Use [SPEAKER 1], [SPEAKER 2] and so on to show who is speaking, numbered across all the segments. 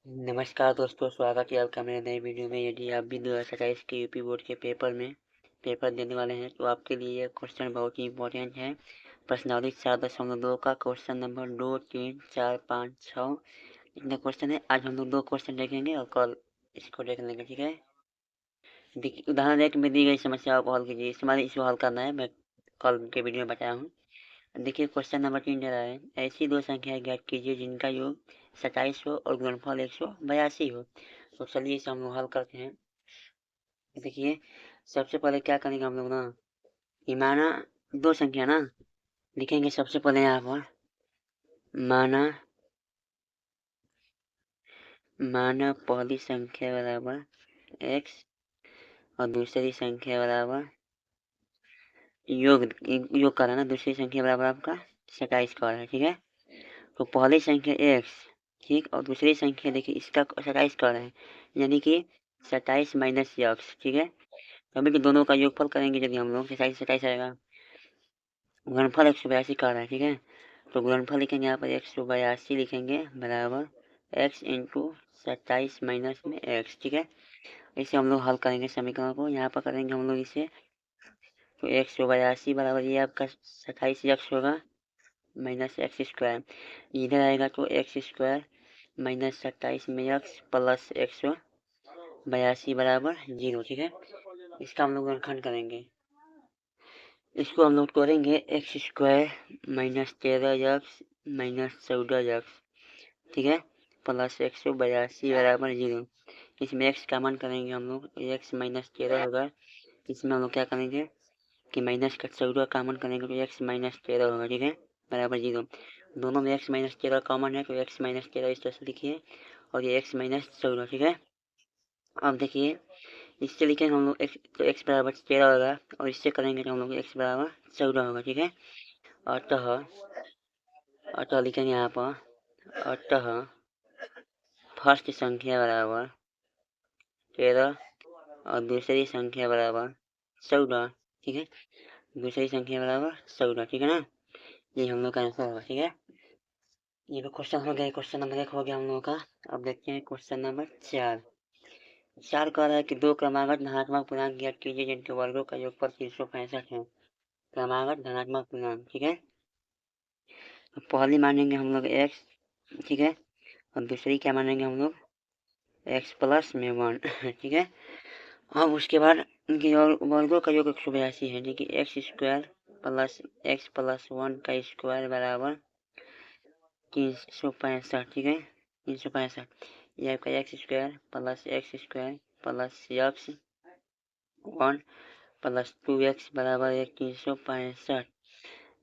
[SPEAKER 1] नमस्कार दोस्तों, स्वागत है आपका मेरे नए वीडियो में। यदि आप भी 2027 के यूपी बोर्ड के पेपर देने वाले हैं तो आपके लिए ये क्वेश्चन बहुत ही इंपॉर्टेंट है। प्रश्नावली 4.2 का क्वेश्चन नंबर 2, 3, 4, 5, 6 इतने क्वेश्चन है। आज हम लोग 2 क्वेश्चन देखेंगे और कल इसको देख लेंगे, ठीक है। देखिए, उदाहरण एक में दी गई समस्याओं को हल कीजिए। इसको हल करना है, मैं कल के वीडियो में बताया हूँ। देखिए, क्वेश्चन नंबर 3 दे रहा है, ऐसी दो संख्याएं ज्ञात कीजिए जिनका योग 27 हो और गुणनफल 182 हो। तो चलिए इसे हम लोग हल करते हैं। देखिए, सबसे पहले क्या करेंगे हम लोग ना, कि माना दो संख्या ना लिखेंगे। सबसे पहले यहाँ पर माना पहली संख्या बराबर x और दूसरी संख्या बराबर योग करा ना, दूसरी संख्या बराबर आपका 27 का है, ठीक है। तो पहली संख्या x, ठीक, और दूसरी संख्या देखिए इसका 27 का है, यानी कि 27 माइनस x, ठीक है। अभी तो दोनों का योगफल करेंगे, यदि हम लोग 27 आएगा। गुणनफल 182 का रहा है, ठीक है। तो गुणनफल लिखेंगे यहाँ पर 182 लिखेंगे बराबर x इंटू 27 माइनस में x, ठीक है। इसे हम लोग हल करेंगे समीकरण को, यहाँ पर करेंगे हम लोग इसे। तो 182 बराबर ये आपका 27 x होगा माइनस एक्स स्क्वायर, इधर आएगा तो एक्स स्क्वायर माइनस 27 में x प्लस 182 बराबर 0, ठीक है। इसका हम लोग गणखंड करेंगे। इसको हम लोग करेंगे x square minus 13x minus 14x, ठीक है, प्लस 182 बराबर 0। इसमें x का मान करेंगे हम लोग, x माइनस 13 होगा। इसमें हम लोग क्या करेंगे कि माइनस का 14 कॉमन करेंगे तो x माइनस 13 होगा, ठीक है, बराबर 0। दोनों में x माइनस 13 कॉमन है तो x माइनस 13 इस तरह से लिखिए, और ये x माइनस 14, ठीक है। अब देखिए, इससे लिखेंगे हम लोग x, तो x बराबर 13 होगा, और इससे करेंगे तो हम लोग x बराबर 14 होगा, ठीक है। अतः लिखेंगे यहाँ पर, अतः फर्स्ट संख्या बराबर 13 और दूसरी संख्या बराबर 14, ठीक है। दूसरी संख्या बराबर 14, ठीक है ना। ये हम लोग का आंसर होगा, ठीक है। ये तो क्वेश्चन हो गया, क्वेश्चन नंबर 1 हो गया हम लोगों का। अब देखते हैं क्वेश्चन नंबर 4 कह रहा है कि दो क्रमागत धनात्मक पूर्णांक ज्ञात कीजिए जिनके वर्गों का योगफल 365 है। क्रमागत धनात्मक पूर्णांक, ठीक है। तो पहली मानेंगे हम लोग x, ठीक है, और दूसरी क्या मानेंगे हम लोग x प्लस में 1, ठीक है। अब उसके बाद इनके वर्गों का योग 182 है, ठीक है। X square plus x plus 1 का स्क्वायर बराबर 365, ठीक है, 365। ये आपका x square plus x square plus x 1 plus 2x बराबर 365।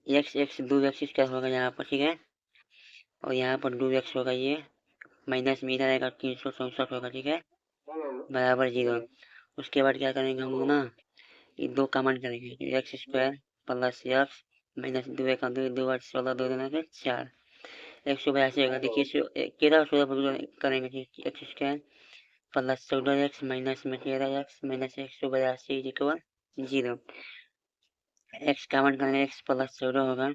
[SPEAKER 1] एक्स 2x स्क्वायर होगा यहाँ पर, ठीक है, और यहाँ पर 2x होगा, ये माइनस में इधर आएगा 364 होगा, ठीक है, बराबर 0। उसके बाद क्या करेंगे हम लोग ना, ये दो कॉमन करेंगे, x square plus x minus 2 2 2 4 182 होगा। देखिए 13 और 16 करेंगे, x square plus 14x minus में 13x minus 182 equal 0। X common करेंगे, एक्स प्लस 14 होगा,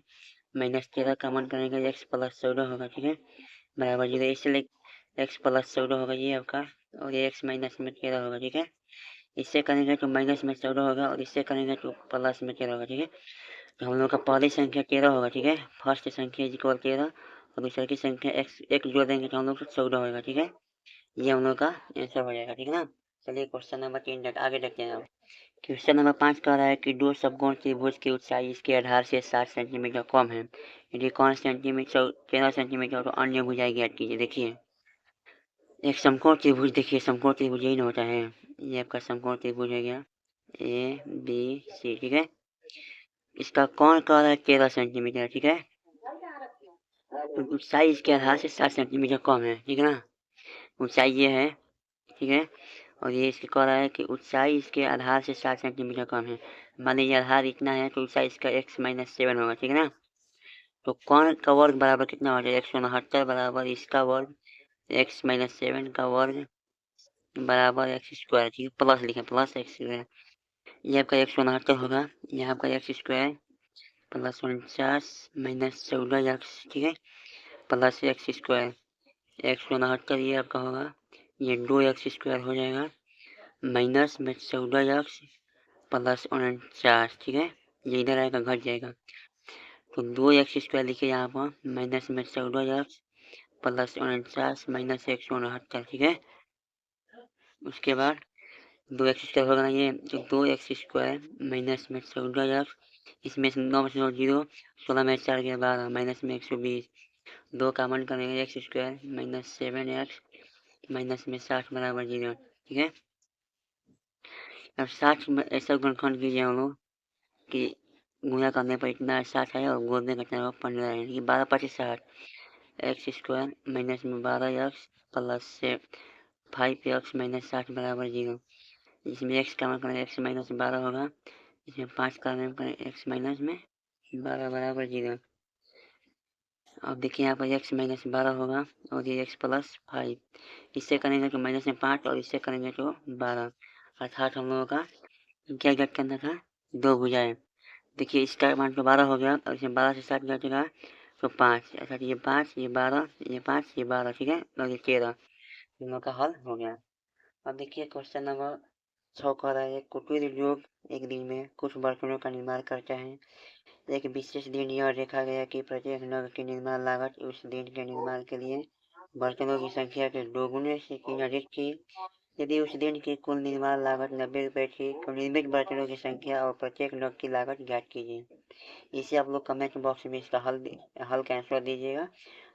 [SPEAKER 1] माइनस 13 कॉमन करेंगे, एक्स प्लस 14 होगा, ठीक है, बराबर 0। इसलिए एक्स प्लस 14 होगा ये आपका, और ये एक्स माइनस में 13 होगा, ठीक है। इससे करेंगे तो माइनस में 14 होगा, और इससे करेंगे तो प्लस में 13 होगा, ठीक है। तो हम लोग का पहली संख्या 13 होगा, ठीक है, फर्स्ट संख्या इक्वल 13, और दूसरे की संख्या एक्स एक जोड़ देंगे तो हम लोग 14 होगा, ठीक है। ये हम लोग का आंसर हो जाएगा, ठीक है ना। चलिए क्वेश्चन नंबर 3 आगे देखते हैं। क्वेश्चन नंबर 5 कह रहा है कि दो समकोण त्रिभुज की ऊंचाई इसके आधार से 60 सेंटीमीटर कम है। यदि कौन सेंटीमीटर 13 सेंटीमीटर तो अन्य भुजाएं ज्ञात कीजिए। देखिए, एक समकोण त्रिभुज, देखिए समकोण त्रिभुज यही ना होता है, ये आपका समकोण त्रिभुज है गया ABC, ठीक है। इसका कौन कह रहा है 13 सेंटीमीटर, ठीक है, तो ऊंचाई इसके आधार से 60 सेंटीमीटर कम है, ठीक है ना। ऊंचाई ये है, ठीक है, और ये इसके कह रहा है कि ऊंचाई इसके आधार से 60 सेंटीमीटर कम है। मान लीजिए आधार इतना है तो ऊंचाई इसका x माइनस 7 होगा, ठीक है ना। तो कौन का वर्ग बराबर कितना हो जाएगा, 169 बराबर इसका वर्ग x माइनस 7 का वर्ग बराबर एक्स स्क्वायर, ठीक है, प्लस लिखें, प्लस एक्स स्क्वायर। ये आपका 169 होगा, यहाँ आपका x square plus 49 minus 14x, ठीक है, प्लस एक्स स्क्वायर। 169 ये आपका होगा, ये 2x² हो जाएगा, माइनस में 14x प्लस 49, ठीक है। ये इधर आएगा, घट जाएगा, तो 2x² लिखे यहाँ पर, माइनस में 14x प्लस 49 माइनस 169, ठीक है। उसके बाद 2x² होगा ये, तो 2x² माइनस में 14x, इसमें 9 में 0, 16 में 4 गया 12, माइनस में 120, 2 कॉमन करेंगे, x² माइनस 7x माइनस में 60 बराबर 0, ठीक है। अब 60 में ऐसा गुणनखंड कीजिए हम लोग कि गुणा करने पर इतना 60 है और गुणने का टाइम 15 है, ये 12 25 60, x² माइनस में 12x प्लस 5x माइनस 60 बराबर 0, इसमें x कॉमन करें, x माइनस 12 होगा, इसमें 5 कॉमन करें, x माइनस में 12 बराबर 0। अब देखिए यहाँ पर x माइनस 12 होगा और ये x प्लस 5, इससे करेंगे तो माइनस में 5 और इससे करेंगे तो 12, अर्थात हम लोगों का क्या ज्ञात करना था, 2 भुजाएं। देखिए इसका मान तो 12 हो गया और इसमें 12 से 7 घटेगा तो 5, अर्थात ये 5 ये 12 ये 5 ये 12, ठीक है, और ये 13, दोनों का हल हो गया। अब देखिए क्वेश्चन नंबर 6 कह रहा है, कुटीर उद्योग एक दिन में कुछ बर्तनों का निर्माण करता है। एक विशेष दिन यह देखा गया कि प्रत्येक नग की निर्माण लागत उस दिन के निर्माण के लिए बर्तनों की संख्या के दोगुने से 3 अधिक थी। यदि उस दिन की कुल निर्माण लागत 90 रुपये थी तो निर्मित बर्तनों की संख्या और प्रत्येक नग की लागत ज्ञात कीजिए। इसे आप लोग कमेंट बॉक्स में इसका हल का आंसर दीजिएगा,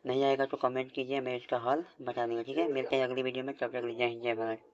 [SPEAKER 1] नहीं आएगा तो कमेंट कीजिए, मैं इसका हल बता दूंगा, ठीक है। मिलते हैं अगली वीडियो में, तब तक जय हिंद जय भारत।